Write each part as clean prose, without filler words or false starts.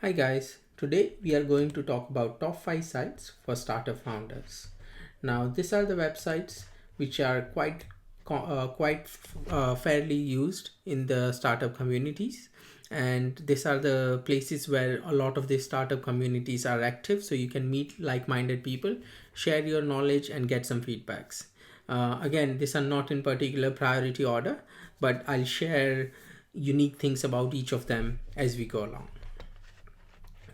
Hi guys, today we are going to talk about top 5 sites for startup founders. Now these are the websites which are quite fairly used in the startup communities, and these are the places where a lot of the startup communities are active, so you can meet like-minded people, share your knowledge and get some feedbacks. Again, these are not in particular priority order, but I'll share unique things about each of them as we go along.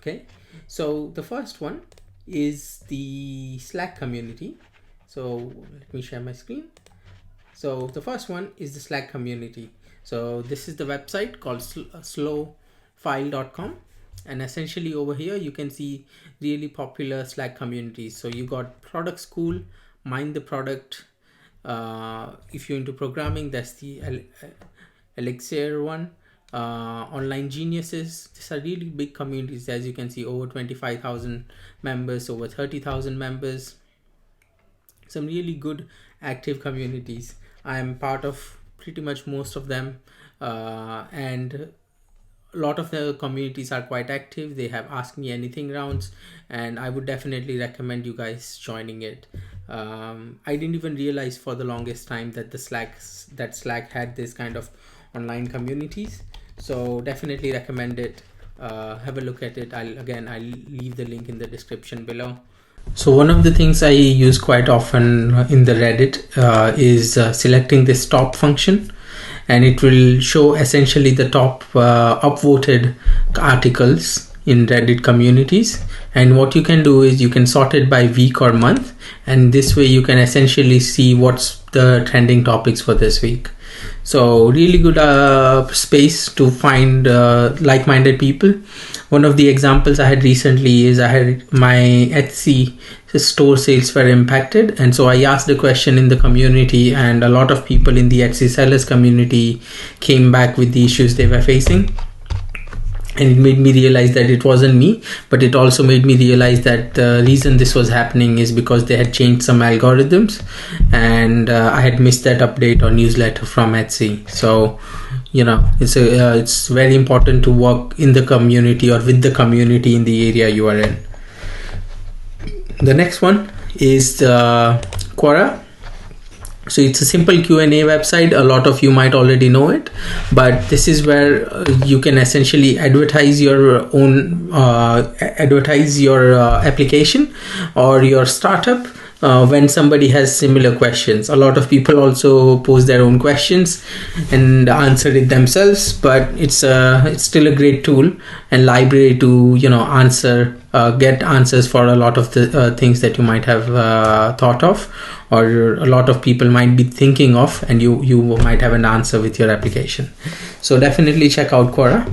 Okay, so the first one is the Slack community. So let me share my screen. So the first one is the Slack community. So this is the website called slowfile.com, and essentially over here you can see really popular Slack communities. So you got product school, mind the product. If you're into programming, that's the Elixir one. Online geniuses, these are really big communities. As you can see, over 25,000 members, over 30,000 members, some really good active communities. I am part of pretty much most of them, and a lot of the communities are quite active. They have asked me anything rounds, and I would definitely recommend you guys joining it. I didn't even realize for the longest time that Slack had this kind of online communities, so definitely recommend it. Have a look at it. I'll leave the link in the description below. So one of the things I use quite often in the Reddit is selecting this top function, and it will show essentially the top upvoted articles in Reddit communities. And what you can do is you can sort it by week or month, and this way you can essentially see what's the trending topics for this week. So really good space to find like-minded people. One of the examples I had recently is I had my Etsy store sales were impacted, and so I asked the question in the community, and a lot of people in the Etsy sellers community came back with the issues they were facing. And it made me realize that it wasn't me, but it also made me realize that the reason this was happening is because they had changed some algorithms, and I had missed that update or newsletter from Etsy. So, it's very important to work in the community or with the community in the area you are in. The next one is Quora. So it's a simple Q&A website. A lot of you might already know it, but this is where you can essentially advertise your application or your startup when somebody has similar questions. A lot of people also pose their own questions and answer it themselves, but it's still a great tool and library to get answers for a lot of the things that you might have thought of, or a lot of people might be thinking of, and you might have an answer with your application. So definitely check out Quora.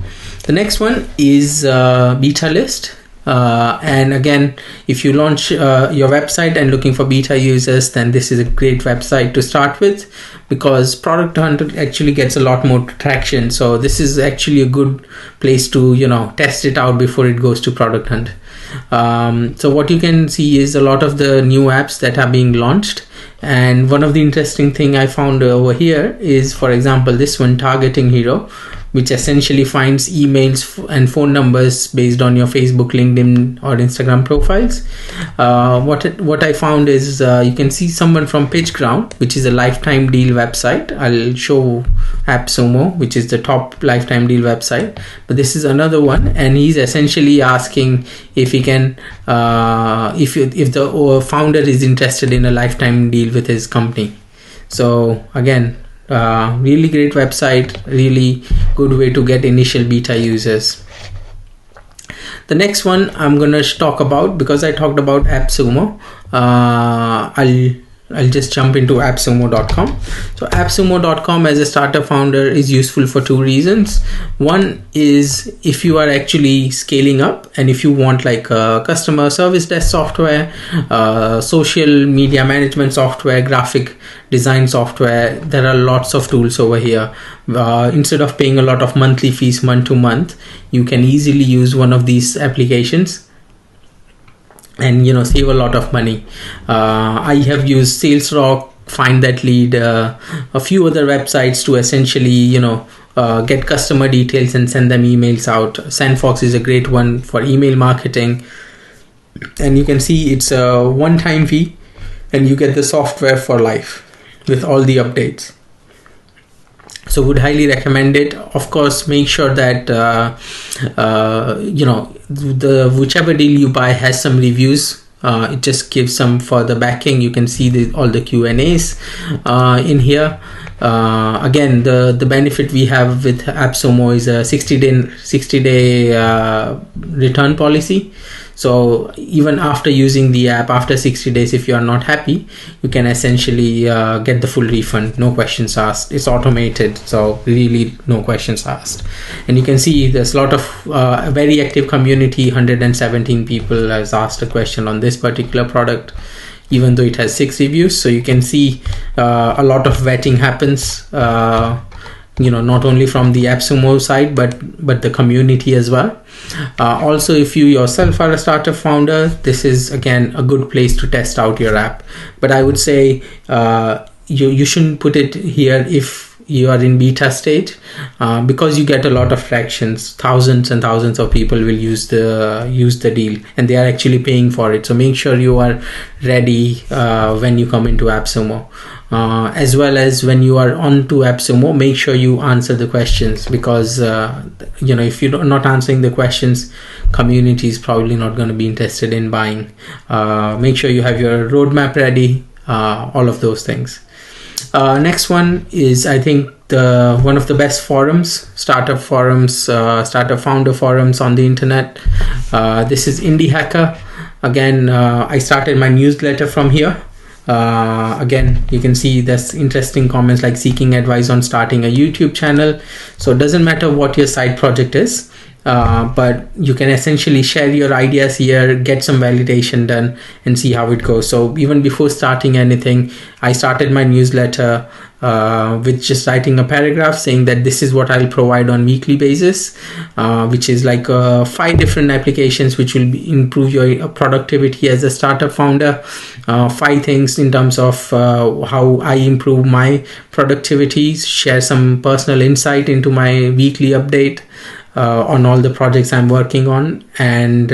The next one is Beta List. And again, if you launch your website and looking for beta users, then this is a great website to start with, because Product Hunt actually gets a lot more traction. So this is actually a good place to test it out before it goes to Product Hunt. So what you can see is a lot of the new apps that are being launched. And one of the interesting thing I found over here is, for example, this one, Targeting Hero, which essentially finds emails and phone numbers based on your Facebook, LinkedIn or Instagram profiles. What I found is you can see someone from PitchGround, which is a lifetime deal website. I'll show Appsumo, which is the top lifetime deal website, but this is another one, and he's essentially asking if he can if the founder is interested in a lifetime deal with his company. So again, really great website, really good way to get initial beta users. The next one I'm gonna talk about, because I talked about Appsumo, I'll just jump into appsumo.com. So appsumo.com as a startup founder is useful for two reasons. One is if you are actually scaling up and if you want like a customer service desk software, social media management software, graphic design software, there are lots of tools over here. Instead of paying a lot of monthly fees month to month, you can easily use one of these applications and save a lot of money. I have used SalesRock, Find That Lead, a few other websites to essentially get customer details and send them emails out. Sandfox is a great one for email marketing, and you can see it's a one-time fee and you get the software for life with all the updates. So would highly recommend it. Of course, make sure that the whichever deal you buy has some reviews. It just gives some further backing. You can see all the Q&As in here. Again, the benefit we have with Appsumo is a 60-day return policy. So even after using the app, after 60 days, if you are not happy, you can essentially get the full refund. No questions asked. It's automated, so really no questions asked. And you can see there's a lot of a very active community. 117 people has asked a question on this particular product, even though it has 6 reviews. So you can see a lot of vetting happens, not only from the Appsumo side, but the community as well. Also, if you yourself are a startup founder, this is again a good place to test out your app. But I would say you shouldn't put it here if you are in beta stage, because you get a lot of fractions. Thousands and thousands of people will use the deal, and they are actually paying for it. So make sure you are ready when you come into Appsumo. As well as when you are on to Appsumo, make sure you answer the questions, because if you're not answering the questions, community is probably not going to be interested in buying. Make sure you have your roadmap ready, all of those things. Next one is, I think, one of the best forums, startup founder forums on the internet. This is Indie Hacker. Again, I started my newsletter from here. Again, you can see there's interesting comments like seeking advice on starting a YouTube channel. So it doesn't matter what your side project is, but you can essentially share your ideas here, get some validation done, and see how it goes. So even before starting anything, I started my newsletter with just writing a paragraph saying that this is what I'll provide on weekly basis, which is like 5 different applications which will improve your productivity as a startup founder. 5 things in terms of how I improve my productivity, share some personal insight into my weekly update on all the projects I'm working on, and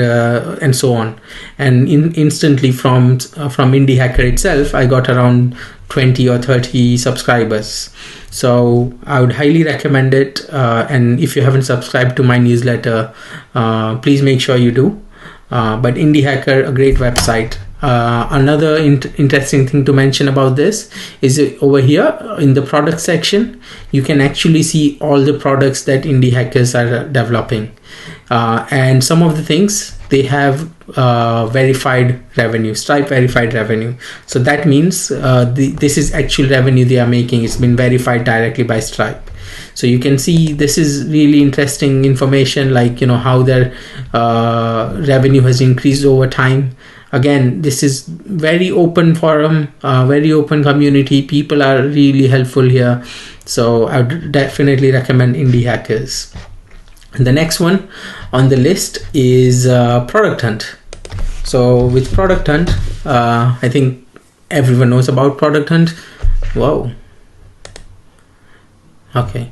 so on. And instantly from Indie Hacker itself, I got around 20 or 30 subscribers. So I would highly recommend it. And if you haven't subscribed to my newsletter, please make sure you do. But Indie Hacker, a great website. Another interesting thing to mention about this is over here in the product section, you can actually see all the products that Indie Hackers are developing. And some of the things, they have verified revenue, Stripe verified revenue. So that means this is actual revenue they are making. It's been verified directly by Stripe. So you can see this is really interesting information, like how their revenue has increased over time. Again, this is very open forum, very open community. People are really helpful here. So I would definitely recommend Indie Hackers. And the next one on the list is Product Hunt. So with Product Hunt, I think everyone knows about Product Hunt. Whoa. Okay.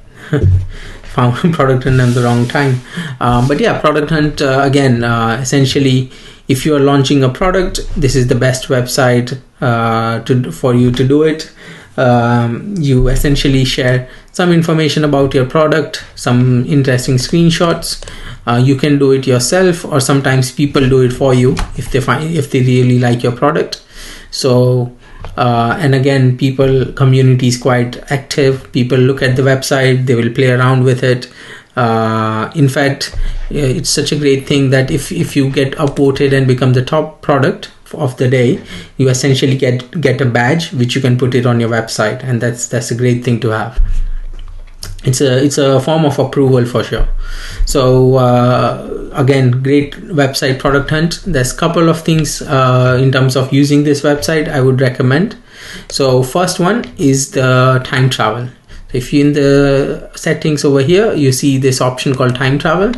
Found Product Hunt at the wrong time. But yeah, Product Hunt, again, essentially, if you are launching a product, this is the best website for you to do it. You essentially share some information about your product, some interesting screenshots. You can do it yourself, or sometimes people do it for you if they really like your product. So and again, community is quite active. People look at the website, they will play around with it. In fact, it's such a great thing that if you get upvoted and become the top product of the day, you essentially get a badge which you can put it on your website, and that's a great thing to have. It's a form of approval for sure. So again, great website, Product Hunt. There's a couple of things in terms of using this website I would recommend. So first one is the time travel. If you in the settings over here, you see this option called time travel,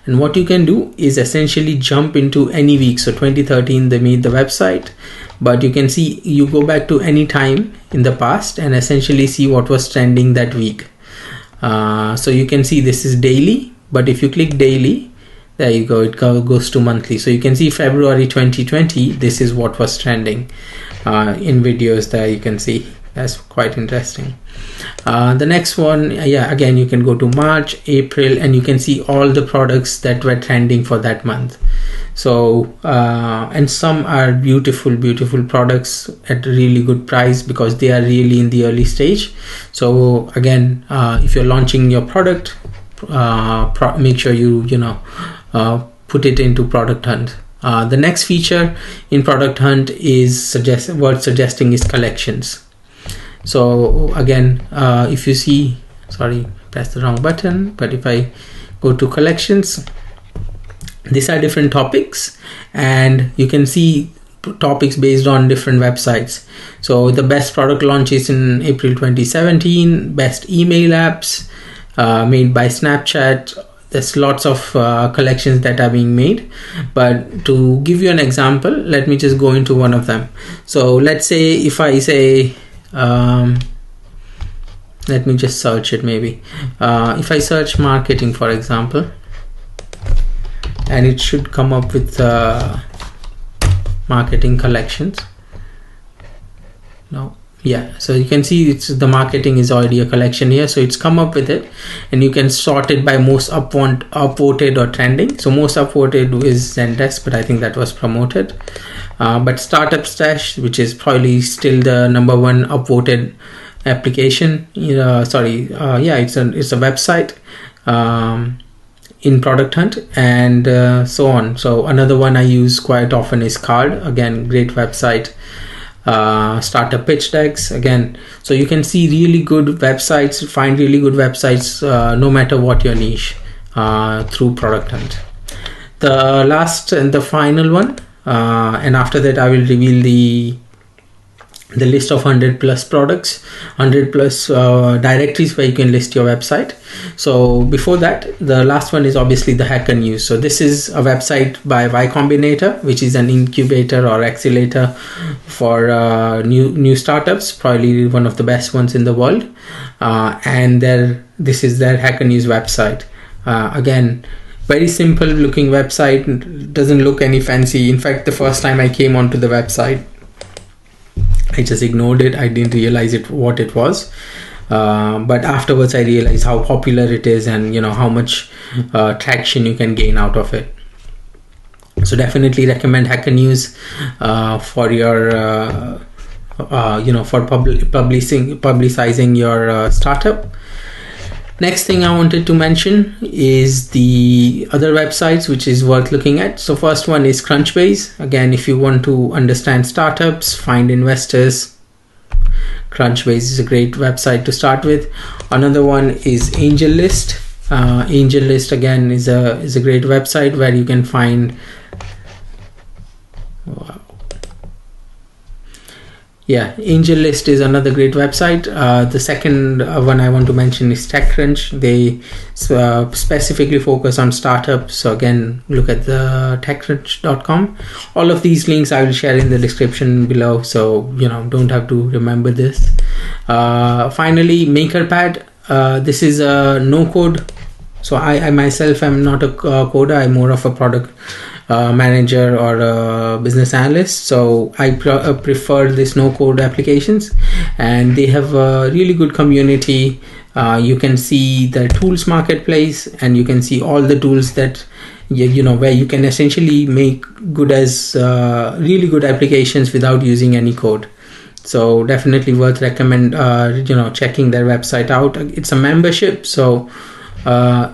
and what you can do is essentially jump into any week. So 2013 they made the website, but you can see you go back to any time in the past and essentially see what was trending that week. So you can see this is daily, but if you click daily, there you go, it goes to monthly. So you can see February 2020, this is what was trending in videos. There you can see. That's quite interesting. The next one, again, you can go to March, April, and you can see all the products that were trending for that month. So and some are beautiful products at a really good price, because they are really in the early stage. So again, if you're launching your product, make sure you put it into Product Hunt. The next feature in Product Hunt is worth suggesting is collections. So again, if you see, sorry, press the wrong button, but if I go to collections, these are different topics, and you can see topics based on different websites. So the best product launches in April 2017, best email apps made by Snapchat. There's lots of collections that are being made, but to give you an example, let me just go into one of them. So let's say if I say, let me just search it maybe. If I search marketing, for example, and it should come up with marketing collections. No, yeah, so you can see it's the marketing is already a collection here, so it's come up with it, and you can sort it by most upvoted or trending. So most upvoted is Zendesk, but I think that was promoted. But Startup Stash, which is probably still the number one upvoted application, it's a website in Product Hunt, and so on. So another one I use quite often is Card. Again, great website. Startup pitch decks again. So you can see really good websites, find really good websites no matter what your niche through Product Hunt. The last and the final one, and after that I will reveal the list of 100 plus products, 100 plus directories where you can list your website. So before that, the last one is obviously the Hacker News. So this is a website by Y Combinator, which is an incubator or accelerator for new startups, probably one of the best ones in the world. And this is their Hacker News website. Again, very simple looking website, doesn't look any fancy. In fact, the first time I came onto the website, I just ignored it. I didn't realize what it was. But afterwards I realized how popular it is, and how much traction you can gain out of it. So definitely recommend Hacker News for your for publicizing your startup. Next thing I wanted to mention is the other websites which is worth looking at. So first one is Crunchbase. Again, if you want to understand startups, find investors, Crunchbase is a great website to start with. Another one is AngelList. AngelList again is a great website where you can find AngelList is another great website. The second one I want to mention is Techcrunch. They specifically focus on startups. So again, look at the techcrunch.com. All of these links I will share in the description below, so don't have to remember this. Finally, Makerpad. This is a no-code. So I myself am not a coder. I'm more of a product manager or a business analyst, so I prefer this no-code applications, and they have a really good community. You can see the tools marketplace, and you can see all the tools that where you can essentially make really good applications without using any code. So definitely worth recommend checking their website out. It's a membership, so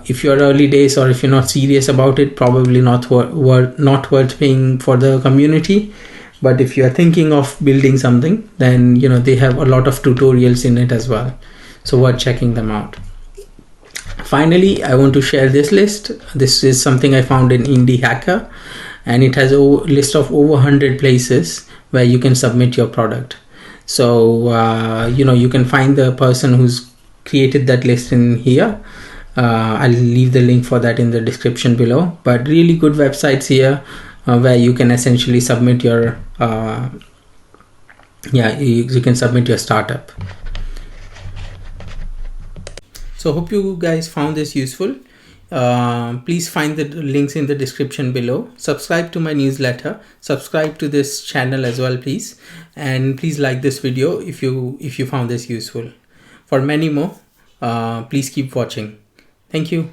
if you're early days or if you're not serious about it, probably not worth paying for the community. But if you're thinking of building something, then they have a lot of tutorials in it as well, so worth checking them out. Finally, I want to share this list. This is something I found in Indie Hacker, and it has a list of over 100 places where you can submit your product. So you can find the person who's created that list in here. I'll leave the link for that in the description below, but really good websites here where you can essentially submit your you can submit your startup. So hope you guys found this useful. Please find the links in the description below. Subscribe to my newsletter. Subscribe to this channel as well, please. And please like this video if you found this useful. For many more, please keep watching. Thank you.